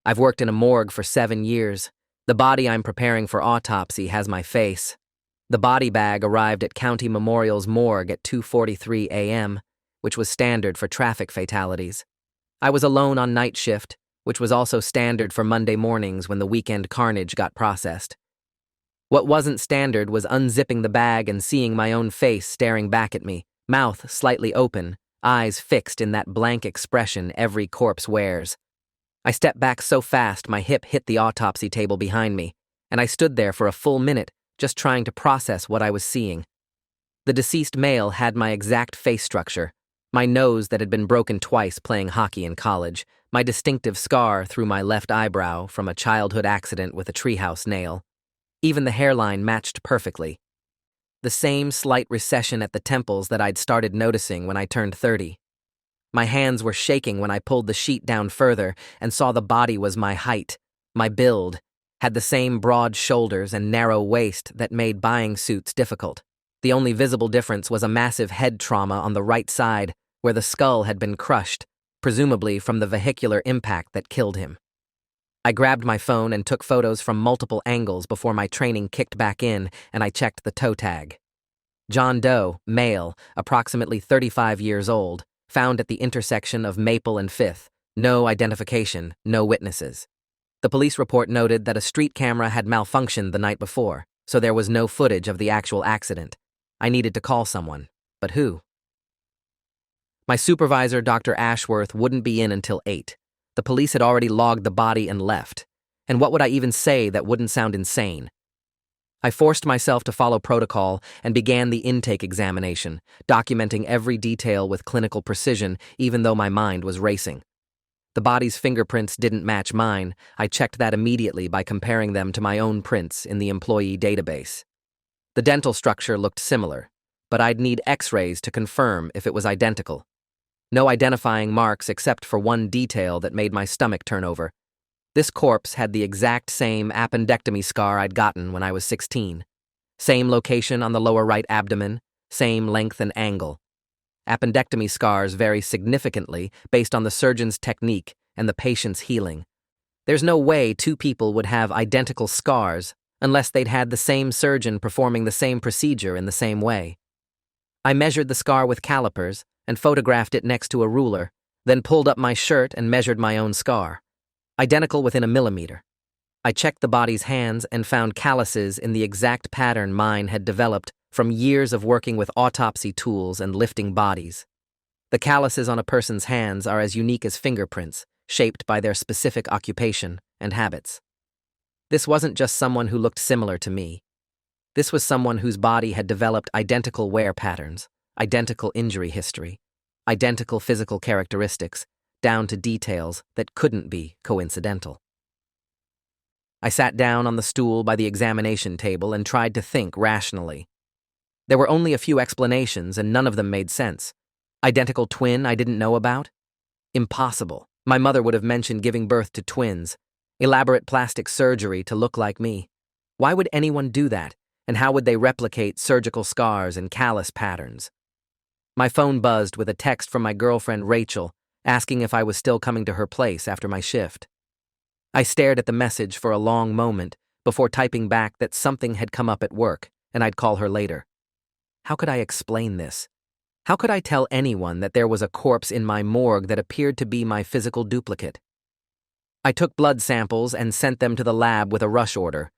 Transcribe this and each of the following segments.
I've worked in a morgue for 7 years. The body I'm preparing for autopsy has my face. The body bag arrived at County Memorial's morgue at 2:43 a.m., which was standard for traffic fatalities. I was alone on night shift, which was also standard for Monday mornings when the weekend carnage got processed. What wasn't standard was unzipping the bag and seeing my own face staring back at me, mouth slightly open, eyes fixed in that blank expression every corpse wears. I stepped back so fast my hip hit the autopsy table behind me, and I stood there for a full minute, just trying to process what I was seeing. The deceased male had my exact face structure, my nose that had been broken twice playing hockey in college, my distinctive scar through my left eyebrow from a childhood accident with a treehouse nail. Even the hairline matched perfectly. The same slight recession at the temples that I'd started noticing when I turned 30. My hands were shaking when I pulled the sheet down further and saw the body was my height, my build, had the same broad shoulders and narrow waist that made buying suits difficult. The only visible difference was a massive head trauma on the right side where the skull had been crushed, presumably from the vehicular impact that killed him. I grabbed my phone and took photos from multiple angles before my training kicked back in and I checked the toe tag. John Doe, male, approximately 35 years old, found at the intersection of Maple and 5th. No identification, no witnesses. The police report noted that a street camera had malfunctioned the night before, so there was no footage of the actual accident. I needed to call someone, but who? My supervisor, Dr. Ashworth, wouldn't be in until 8. The police had already logged the body and left. And what would I even say that wouldn't sound insane? I forced myself to follow protocol and began the intake examination, documenting every detail with clinical precision, even though my mind was racing. The body's fingerprints didn't match mine. I checked that immediately by comparing them to my own prints in the employee database. The dental structure looked similar, but I'd need X-rays to confirm if it was identical. No identifying marks except for one detail that made my stomach turn over. This corpse had the exact same appendectomy scar I'd gotten when I was 16. Same location on the lower right abdomen, same length and angle. Appendectomy scars vary significantly based on the surgeon's technique and the patient's healing. There's no way two people would have identical scars unless they'd had the same surgeon performing the same procedure in the same way. I measured the scar with calipers and photographed it next to a ruler, then pulled up my shirt and measured my own scar. Identical within a millimeter. I checked the body's hands and found calluses in the exact pattern mine had developed from years of working with autopsy tools and lifting bodies. The calluses on a person's hands are as unique as fingerprints, shaped by their specific occupation and habits. This wasn't just someone who looked similar to me. This was someone whose body had developed identical wear patterns, identical injury history, identical physical characteristics, down to details that couldn't be coincidental. I sat down on the stool by the examination table and tried to think rationally. There were only a few explanations and none of them made sense. Identical twin I didn't know about? Impossible. My mother would have mentioned giving birth to twins. Elaborate plastic surgery to look like me. Why would anyone do that? And how would they replicate surgical scars and callus patterns? My phone buzzed with a text from my girlfriend Rachel, asking if I was still coming to her place after my shift. I stared at the message for a long moment before typing back that something had come up at work and I'd call her later. How could I explain this? How could I tell anyone that there was a corpse in my morgue that appeared to be my physical duplicate? I took blood samples and sent them to the lab with a rush order,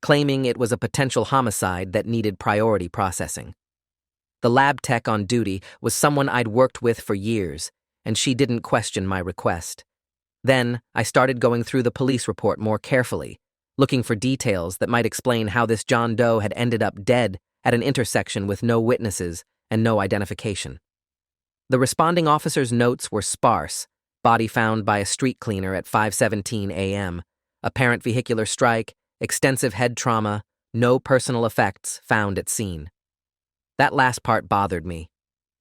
claiming it was a potential homicide that needed priority processing. The lab tech on duty was someone I'd worked with for years, and she didn't question my request. Then, I started going through the police report more carefully, looking for details that might explain how this John Doe had ended up dead at an intersection with no witnesses and no identification. The responding officer's notes were sparse: body found by a street cleaner at 5:17 a.m., apparent vehicular strike, extensive head trauma, no personal effects found at scene. That last part bothered me.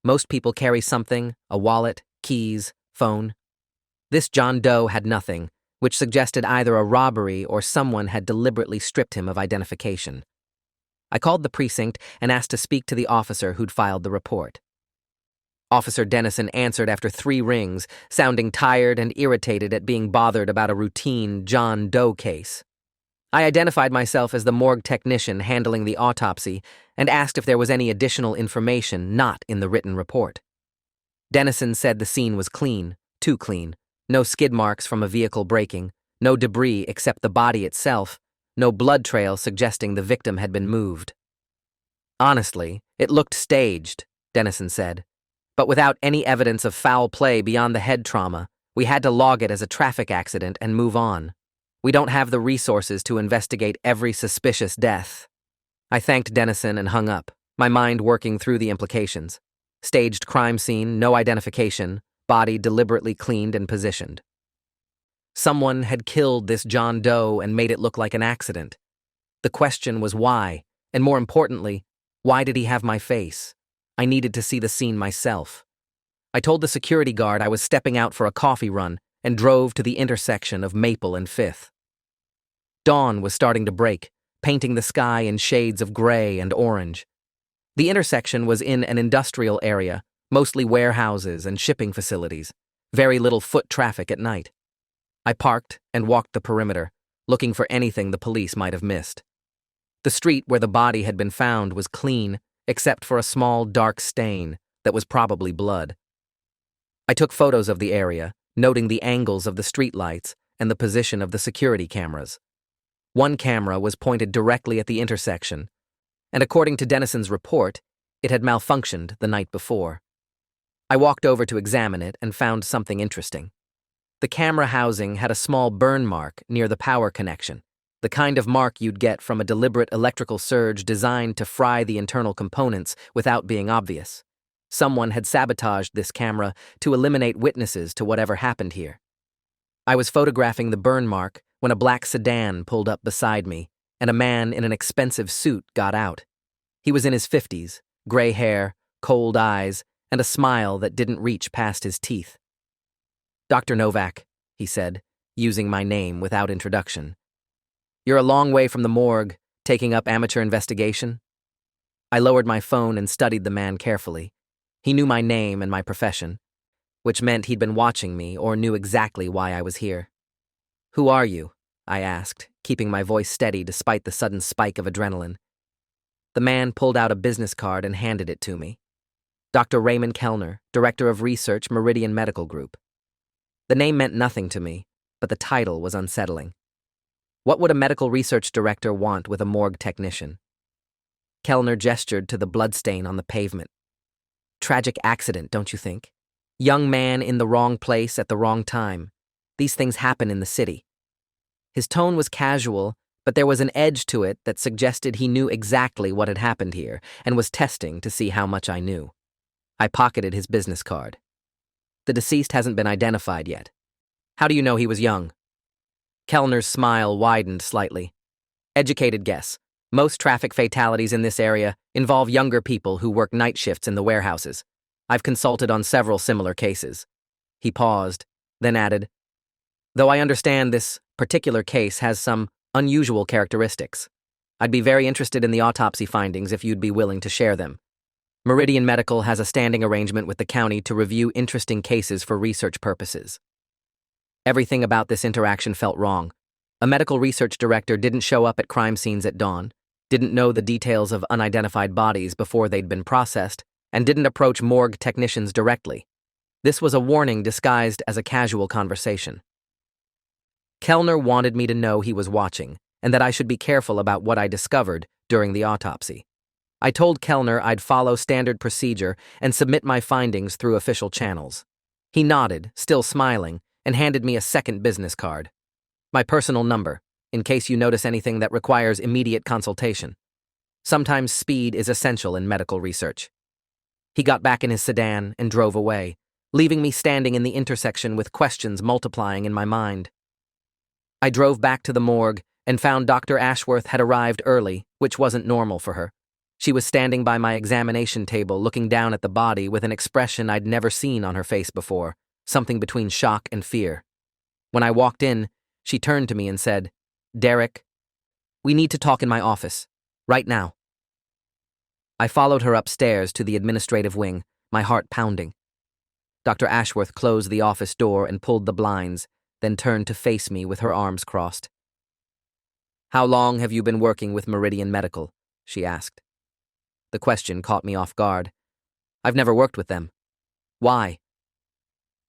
Most people carry something, a wallet, keys, phone. This John Doe had nothing, which suggested either a robbery or someone had deliberately stripped him of identification. I called the precinct and asked to speak to the officer who'd filed the report. Officer Dennison answered after 3 rings, sounding tired and irritated at being bothered about a routine John Doe case. I identified myself as the morgue technician handling the autopsy and asked if there was any additional information not in the written report. Dennison said the scene was clean, too clean, no skid marks from a vehicle braking, no debris except the body itself, no blood trail suggesting the victim had been moved. Honestly, it looked staged, Dennison said, but without any evidence of foul play beyond the head trauma, we had to log it as a traffic accident and move on. We don't have the resources to investigate every suspicious death. I thanked Dennison and hung up, my mind working through the implications. Staged crime scene, no identification, body deliberately cleaned and positioned. Someone had killed this John Doe and made it look like an accident. The question was why, and more importantly, why did he have my face? I needed to see the scene myself. I told the security guard I was stepping out for a coffee run and drove to the intersection of Maple and 5th. Dawn was starting to break, painting the sky in shades of gray and orange. The intersection was in an industrial area, mostly warehouses and shipping facilities, very little foot traffic at night. I parked and walked the perimeter, looking for anything the police might have missed. The street where the body had been found was clean, except for a small dark stain that was probably blood. I took photos of the area, noting the angles of the streetlights and the position of the security cameras. One camera was pointed directly at the intersection, and according to Dennison's report, it had malfunctioned the night before. I walked over to examine it and found something interesting. The camera housing had a small burn mark near the power connection, the kind of mark you'd get from a deliberate electrical surge designed to fry the internal components without being obvious. Someone had sabotaged this camera to eliminate witnesses to whatever happened here. I was photographing the burn mark when a black sedan pulled up beside me, and a man in an expensive suit got out. He was in his 50s, gray hair, cold eyes, and a smile that didn't reach past his teeth. "Dr. Novak," he said, using my name without introduction. "You're a long way from the morgue, taking up amateur investigation?" I lowered my phone and studied the man carefully. He knew my name and my profession, which meant he'd been watching me or knew exactly why I was here. "Who are you?" I asked, keeping my voice steady despite the sudden spike of adrenaline. The man pulled out a business card and handed it to me. "Dr. Raymond Kellner, Director of Research, Meridian Medical Group." The name meant nothing to me, but the title was unsettling. What would a medical research director want with a morgue technician? Kellner gestured to the bloodstain on the pavement. "Tragic accident, don't you think? Young man in the wrong place at the wrong time. These things happen in the city." His tone was casual, but there was an edge to it that suggested he knew exactly what had happened here and was testing to see how much I knew. I pocketed his business card. "The deceased hasn't been identified yet. How do you know he was young?" Kellner's smile widened slightly. "Educated guess. Most traffic fatalities in this area involve younger people who work night shifts in the warehouses. I've consulted on several similar cases." He paused, then added, "Though I understand this particular case has some unusual characteristics. I'd be very interested in the autopsy findings if you'd be willing to share them. Meridian Medical has a standing arrangement with the county to review interesting cases for research purposes." Everything about this interaction felt wrong. A medical research director didn't show up at crime scenes at dawn, didn't know the details of unidentified bodies before they'd been processed, and didn't approach morgue technicians directly. This was a warning disguised as a casual conversation. Kellner wanted me to know he was watching, and that I should be careful about what I discovered during the autopsy. I told Kellner I'd follow standard procedure and submit my findings through official channels. He nodded, still smiling, and handed me a second business card. "My personal number, in case you notice anything that requires immediate consultation. Sometimes speed is essential in medical research." He got back in his sedan and drove away, leaving me standing in the intersection with questions multiplying in my mind. I drove back to the morgue and found Dr. Ashworth had arrived early, which wasn't normal for her. She was standing by my examination table looking down at the body with an expression I'd never seen on her face before, something between shock and fear. When I walked in, she turned to me and said, "Derek, we need to talk in my office, right now." I followed her upstairs to the administrative wing, my heart pounding. Dr. Ashworth closed the office door and pulled the blinds, then turned to face me with her arms crossed. "How long have you been working with Meridian Medical?" she asked. The question caught me off guard. "I've never worked with them." "Why?"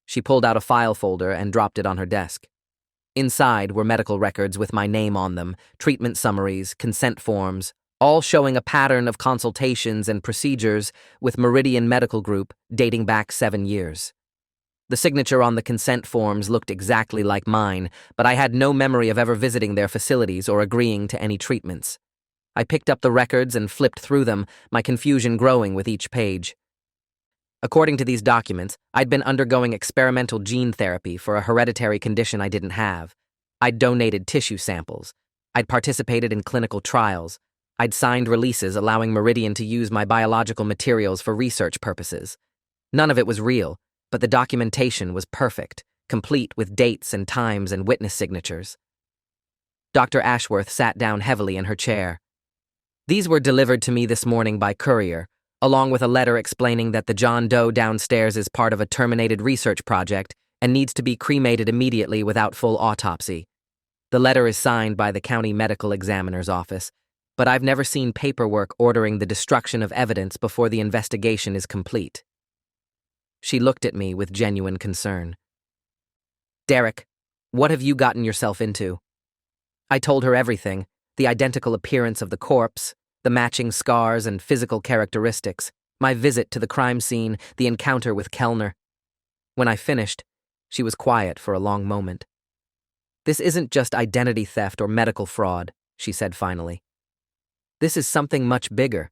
She pulled out a file folder and dropped it on her desk. Inside were medical records with my name on them, treatment summaries, consent forms, all showing a pattern of consultations and procedures with Meridian Medical Group dating back 7 years. The signature on the consent forms looked exactly like mine, but I had no memory of ever visiting their facilities or agreeing to any treatments. I picked up the records and flipped through them, my confusion growing with each page. According to these documents, I'd been undergoing experimental gene therapy for a hereditary condition I didn't have. I'd donated tissue samples. I'd participated in clinical trials. I'd signed releases allowing Meridian to use my biological materials for research purposes. None of it was real, but the documentation was perfect, complete with dates and times and witness signatures. Dr. Ashworth sat down heavily in her chair. "These were delivered to me this morning by courier, along with a letter explaining that the John Doe downstairs is part of a terminated research project and needs to be cremated immediately without full autopsy. The letter is signed by the county medical examiner's office, but I've never seen paperwork ordering the destruction of evidence before the investigation is complete." She looked at me with genuine concern. "Derek, what have you gotten yourself into?" I told her everything, the identical appearance of the corpse, the matching scars and physical characteristics, my visit to the crime scene, the encounter with Kellner. When I finished, she was quiet for a long moment. "This isn't just identity theft or medical fraud," she said finally. "This is something much bigger.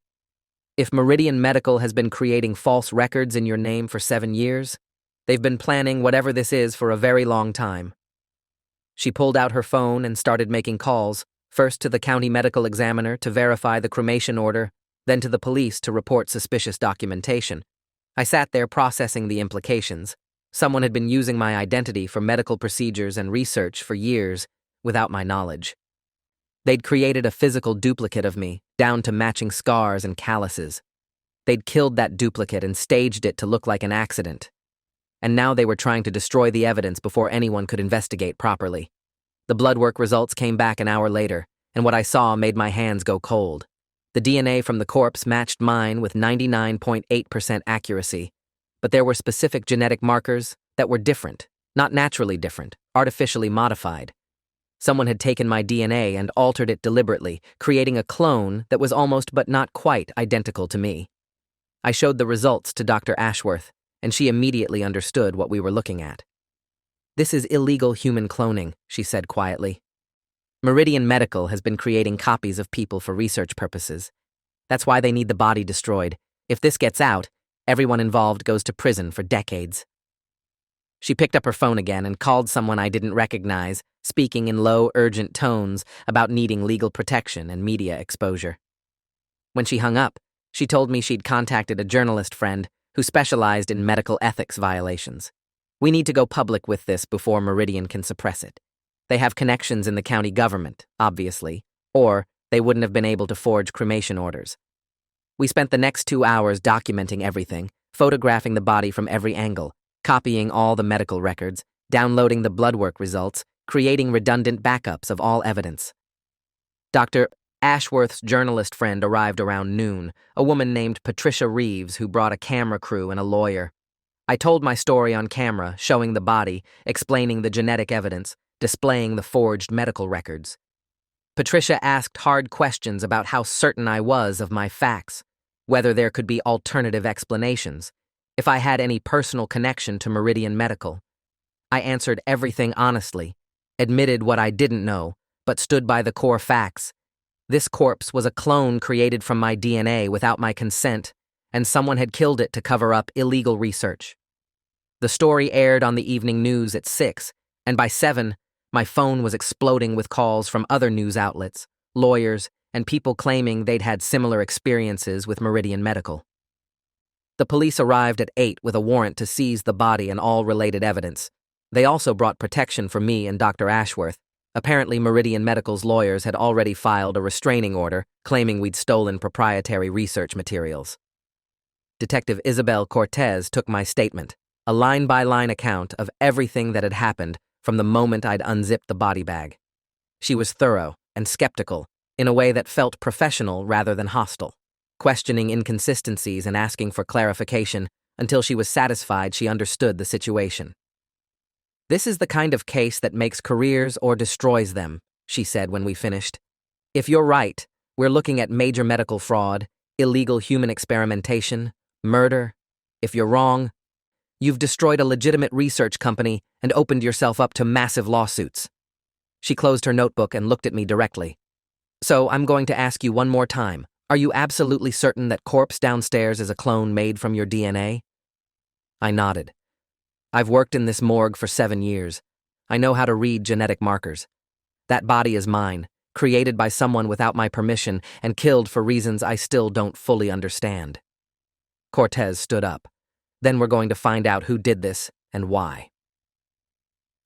If Meridian Medical has been creating false records in your name for 7 years, they've been planning whatever this is for a very long time." She pulled out her phone and started making calls, first to the county medical examiner to verify the cremation order, then to the police to report suspicious documentation. I sat there processing the implications. Someone had been using my identity for medical procedures and research for years without my knowledge. They'd created a physical duplicate of me, down to matching scars and calluses. They'd killed that duplicate and staged it to look like an accident. And now they were trying to destroy the evidence before anyone could investigate properly. The blood work results came back an hour later, and what I saw made my hands go cold. The DNA from the corpse matched mine with 99.8% accuracy, but there were specific genetic markers that were different, not naturally different, artificially modified. Someone had taken my DNA and altered it deliberately, creating a clone that was almost but not quite identical to me. I showed the results to Dr. Ashworth, and she immediately understood what we were looking at. "This is illegal human cloning," she said quietly. "Meridian Medical has been creating copies of people for research purposes. That's why they need the body destroyed. If this gets out, everyone involved goes to prison for decades." She picked up her phone again and called someone I didn't recognize, speaking in low, urgent tones about needing legal protection and media exposure. When she hung up, she told me she'd contacted a journalist friend who specialized in medical ethics violations. "We need to go public with this before Meridian can suppress it. They have connections in the county government, obviously, or they wouldn't have been able to forge cremation orders." We spent the next 2 hours documenting everything, photographing the body from every angle, copying all the medical records, downloading the blood work results, creating redundant backups of all evidence. Dr. Ashworth's journalist friend arrived around noon, a woman named Patricia Reeves who brought a camera crew and a lawyer. I told my story on camera, showing the body, explaining the genetic evidence, displaying the forged medical records. Patricia asked hard questions about how certain I was of my facts, whether there could be alternative explanations, if I had any personal connection to Meridian Medical. I answered everything honestly, admitted what I didn't know, but stood by the core facts. This corpse was a clone created from my DNA without my consent, and someone had killed it to cover up illegal research. The story aired on the evening news at 6, and by 7, my phone was exploding with calls from other news outlets, lawyers, and people claiming they'd had similar experiences with Meridian Medical. The police arrived at 8 with a warrant to seize the body and all related evidence. They also brought protection for me and Dr. Ashworth. Apparently, Meridian Medical's lawyers had already filed a restraining order claiming we'd stolen proprietary research materials. Detective Isabel Cortez took my statement. a line-by-line account of everything that had happened from the moment I'd unzipped the body bag. She was thorough and skeptical, in a way that felt professional rather than hostile, questioning inconsistencies and asking for clarification until she was satisfied she understood the situation. "This is the kind of case that makes careers or destroys them," she said when we finished. "If you're right, we're looking at major medical fraud, illegal human experimentation, murder. If you're wrong, you've destroyed a legitimate research company and opened yourself up to massive lawsuits." She closed her notebook and looked at me directly. "So I'm going to ask you one more time. Are you absolutely certain that corpse downstairs is a clone made from your DNA?" I nodded. "I've worked in this morgue for 7 years. I know how to read genetic markers. That body is mine, created by someone without my permission and killed for reasons I still don't fully understand." Cortez stood up. "Then we're going to find out who did this and why."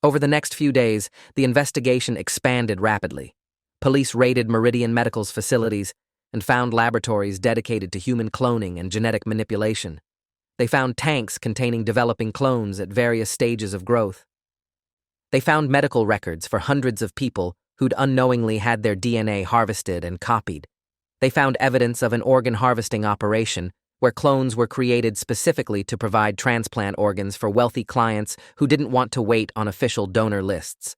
Over the next few days, the investigation expanded rapidly. Police raided Meridian Medical's facilities and found laboratories dedicated to human cloning and genetic manipulation. They found tanks containing developing clones at various stages of growth. They found medical records for hundreds of people who'd unknowingly had their DNA harvested and copied. They found evidence of an organ harvesting operation where clones were created specifically to provide transplant organs for wealthy clients who didn't want to wait on official donor lists.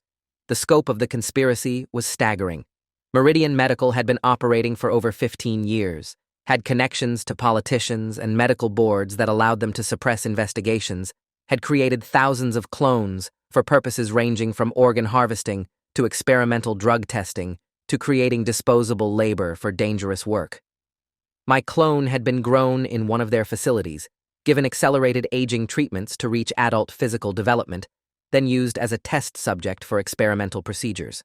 The scope of the conspiracy was staggering. Meridian Medical had been operating for over 15 years, had connections to politicians and medical boards that allowed them to suppress investigations, had created thousands of clones for purposes ranging from organ harvesting to experimental drug testing to creating disposable labor for dangerous work. My clone had been grown in one of their facilities, given accelerated aging treatments to reach adult physical development, then used as a test subject for experimental procedures.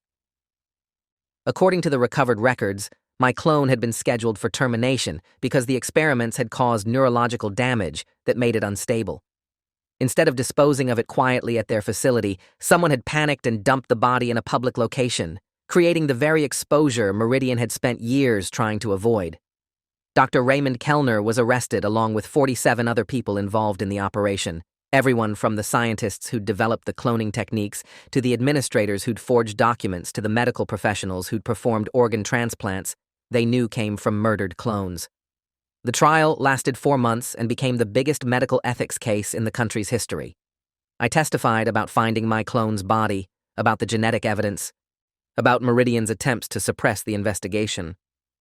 According to the recovered records, my clone had been scheduled for termination because the experiments had caused neurological damage that made it unstable. Instead of disposing of it quietly at their facility, someone had panicked and dumped the body in a public location, creating the very exposure Meridian had spent years trying to avoid. Dr. Raymond Kellner was arrested along with 47 other people involved in the operation, everyone from the scientists who'd developed the cloning techniques to the administrators who'd forged documents to the medical professionals who'd performed organ transplants they knew came from murdered clones. The trial lasted 4 months and became the biggest medical ethics case in the country's history. I testified about finding my clone's body, about the genetic evidence, about Meridian's attempts to suppress the investigation.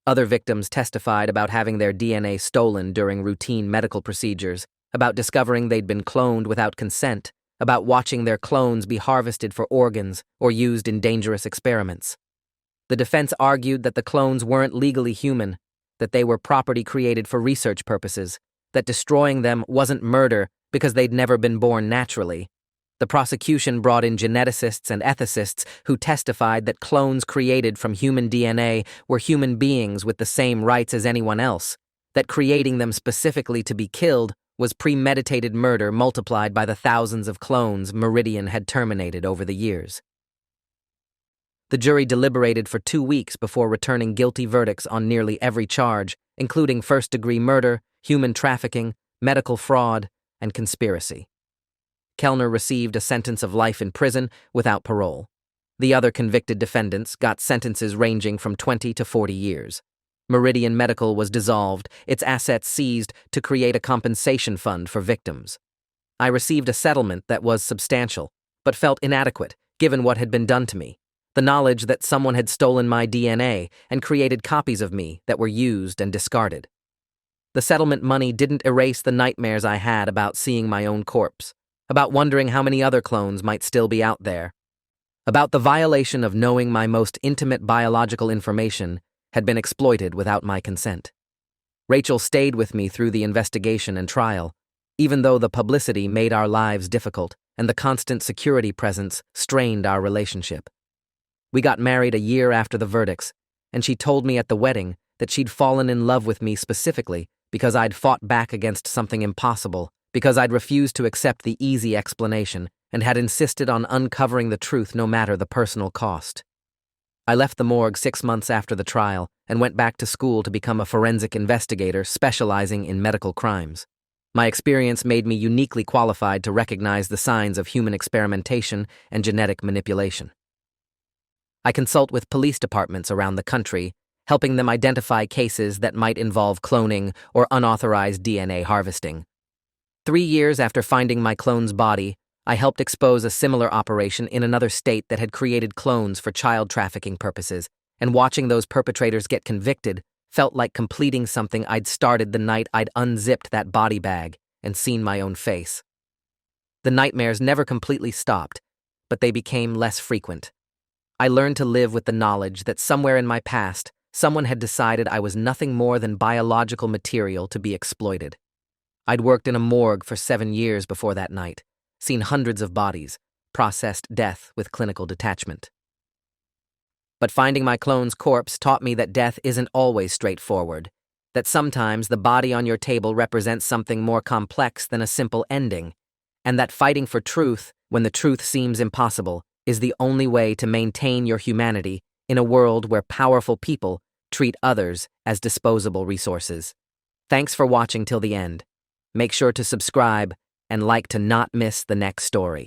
Other victims testified about having their DNA stolen during routine medical procedures, about discovering they'd been cloned without consent, about watching their clones be harvested for organs or used in dangerous experiments. The defense argued that the clones weren't legally human, that they were property created for research purposes, that destroying them wasn't murder because they'd never been born naturally. The prosecution brought in geneticists and ethicists who testified that clones created from human DNA were human beings with the same rights as anyone else, that creating them specifically to be killed was premeditated murder multiplied by the thousands of clones Meridian had terminated over the years. The jury deliberated for 2 weeks before returning guilty verdicts on nearly every charge, including first-degree murder, human trafficking, medical fraud, and conspiracy. Kellner received a sentence of life in prison without parole. The other convicted defendants got sentences ranging from 20 to 40 years. Meridian Medical was dissolved, its assets seized to create a compensation fund for victims. I received a settlement that was substantial, but felt inadequate given what had been done to me. The knowledge that someone had stolen my DNA and created copies of me that were used and discarded. The settlement money didn't erase the nightmares I had about seeing my own corpse, about wondering how many other clones might still be out there, about the violation of knowing my most intimate biological information had been exploited without my consent. Rachel stayed with me through the investigation and trial, even though the publicity made our lives difficult and the constant security presence strained our relationship. We got married a year after the verdicts, and she told me at the wedding that she'd fallen in love with me specifically because I'd fought back against something impossible, because I'd refused to accept the easy explanation and had insisted on uncovering the truth no matter the personal cost. I left the morgue 6 months after the trial and went back to school to become a forensic investigator specializing in medical crimes. My experience made me uniquely qualified to recognize the signs of human experimentation and genetic manipulation. I consult with police departments around the country, helping them identify cases that might involve cloning or unauthorized DNA harvesting. 3 years after finding my clone's body, I helped expose a similar operation in another state that had created clones for child trafficking purposes, and watching those perpetrators get convicted felt like completing something I'd started the night I'd unzipped that body bag and seen my own face. The nightmares never completely stopped, but they became less frequent. I learned to live with the knowledge that somewhere in my past, someone had decided I was nothing more than biological material to be exploited. I'd worked in a morgue for 7 years before that night, seen hundreds of bodies, processed death with clinical detachment. But finding my clone's corpse taught me that death isn't always straightforward, that sometimes the body on your table represents something more complex than a simple ending, and that fighting for truth, when the truth seems impossible, is the only way to maintain your humanity in a world where powerful people treat others as disposable resources. Thanks for watching till the end. Make sure to subscribe and like to not miss the next story.